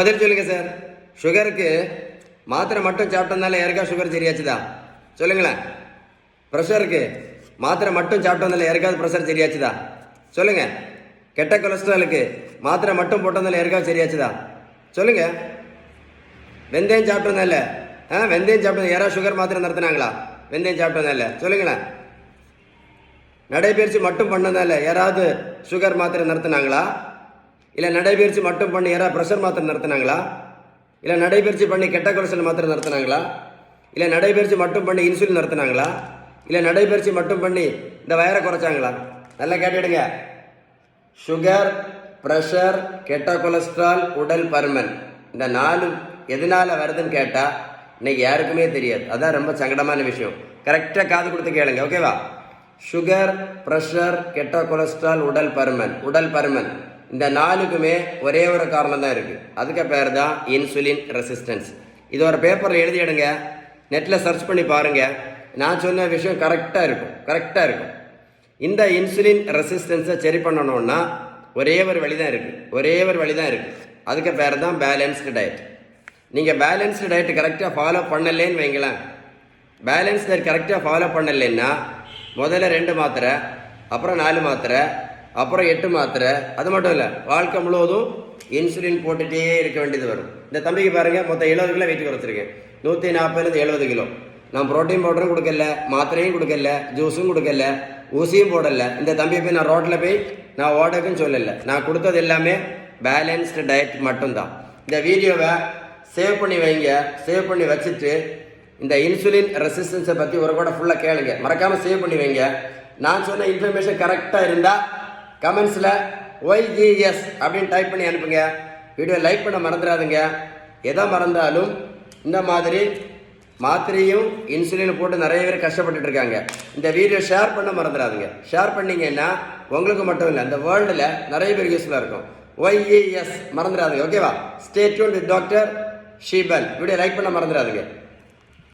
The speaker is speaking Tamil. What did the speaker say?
பதில் சொல்லுங்க சார். சுகருக்கு மாத்திரை மட்டும் சாப்பிட்டதுனால யாருக்கா சுகர் சரியாச்சுதா? சொல்லுங்களேன். ப்ரெஷருக்கு மாத்திரை மட்டும் சாப்பிட்டதுனால யாருக்காவது ப்ரெஷர் சரியாச்சுதா? சொல்லுங்க. கெட்ட கொலஸ்ட்ராலுக்கு மாத்திரை மட்டும் போட்டதுனால யாருக்காவது சரியாச்சுதா? சொல்லுங்க. வெந்தயம் சாப்பிட்டதுனால வெந்தயம் சாப்பிட்டது யாராவது சுகர் மாத்திரை நிறுத்தினாங்களா? வெந்தயம் சாப்பிட்டதுனால சொல்லுங்களேன். நடைபயிற்சி மட்டும் பண்ணதால யாராவது சுகர் மாத்திரை நிறுத்தினாங்களா? இல்லை நடைபயிற்சி மட்டும் பண்ணி யாராவது ப்ரெஷர் மாத்திரை நிறுத்தினாங்களா? இல்லை நடைபயிற்சி பண்ணி கெட்ட கொலஸ்ட்ரால் மாத்திரை நிறுத்தினாங்களா? இல்லை நடைபயிற்சி மட்டும் பண்ணி இன்சுலின் நிறுத்தினாங்களா? இல்லை நடைபயிற்சி மட்டும் பண்ணி இந்த வயரை குறைச்சாங்களா? நல்லா கேட்டுடுங்க. சுகர், ப்ரெஷர், கெட்ட கொலஸ்ட்ரால், உடல் பருமன், இந்த 4 எதனால வருதுன்னு கேட்டால் இன்னைக்கு யாருக்குமே தெரியாது. அதான் ரொம்ப சங்கடமான விஷயம். கரெக்டாக காது கொடுத்து கேளுங்க. ஓகேவா? சுகர், ப்ரெஷர், கெட்ட கொலஸ்ட்ரால், உடல் பருமன் இந்த 4க்குமே ஒரே ஒரு காரணம் தான் இருக்குது. அதுக்கு பேர் தான் இன்சுலின் ரெசிஸ்டன்ஸ். இது ஒரு பேப்பரில் எழுதிடுங்க, நெட்டில் சர்ச் பண்ணி பாருங்கள். நான் சொன்ன விஷயம் கரெக்டாக இருக்கும். இந்த இன்சுலின் ரெசிஸ்டன்ஸை சரி பண்ணணும்னா ஒரே ஒரு வழி தான் இருக்குது. அதுக்கு பேர் தான் பேலன்ஸ்டு டயட். நீங்கள் பேலன்ஸ்டு டயட் கரெக்டாக ஃபாலோ பண்ணலேன்னு வைங்களேன். பேலன்ஸ் டயட் கரெக்டாக ஃபாலோ பண்ணலைன்னா முதல்ல 2 மாத்திரை, அப்புறம் 4 மாத்திரை, அப்புறம் 8 மாத்திரை. அது மட்டும் இல்லை, வாழ்க்கை முழுவதும் இன்சுலின் போட்டுகிட்டே இருக்க வேண்டியது வரும். இந்த தம்பிக்கு பாருங்கள், மொத்தம் 70 கிலோ வெயிட் குறைச்சிருக்கேன். 140லேருந்து 70 கிலோ. நான் ப்ரோட்டீன் பவுடரும் கொடுக்கல, மாத்திரையும் கொடுக்கல, ஜூஸும் கொடுக்கல, ஊசியும் போடலை. இந்த தம்பியை போய் நான் ரோட்டில் போய் நான் ஓடக்குன்னு சொல்லலை. நான் கொடுத்தது எல்லாமே பேலன்ஸ்டு டயட் மட்டும்தான். இந்த வீடியோவை சேவ் பண்ணி வைங்க. சேவ் பண்ணி வச்சுட்டு இந்த இன்சுலின் ரெசிஸ்டன்ஸை பற்றி ஒரு கூட ஃபுல்லாக கேளுங்க. மறக்காமல் சேவ் பண்ணி வைங்க. நான் சொன்ன இன்ஃபர்மேஷன் கரெக்டாக இருந்தால் கமெண்ட்ஸில் ஒய்ஜிஎஸ் அப்படின்னு டைப் பண்ணி அனுப்புங்க. வீடியோ லைக் பண்ண மறந்துடாதுங்க. எதை மறந்தாலும் இந்த மாதிரி மாத்திரையும் இன்சுலின் போட்டு நிறைய பேர் கஷ்டப்பட்டுட்டு இருக்காங்க. இந்த வீடியோ ஷேர் பண்ண மறந்துடாதுங்க. ஷேர் பண்ணீங்கன்னா உங்களுக்கு மட்டும் இல்லை, அந்த வேர்ல்டில் நிறைய பேர் யூஸ்ஃபுல்லாக இருக்கும். ஒய்இஎஸ் மறந்துடாதுங்க. ஓகேவா? ஸ்டே டியூன்ட் வித் டாக்டர் ஷீபல். வீடியோ லைக் பண்ண மறந்துடாதுங்க.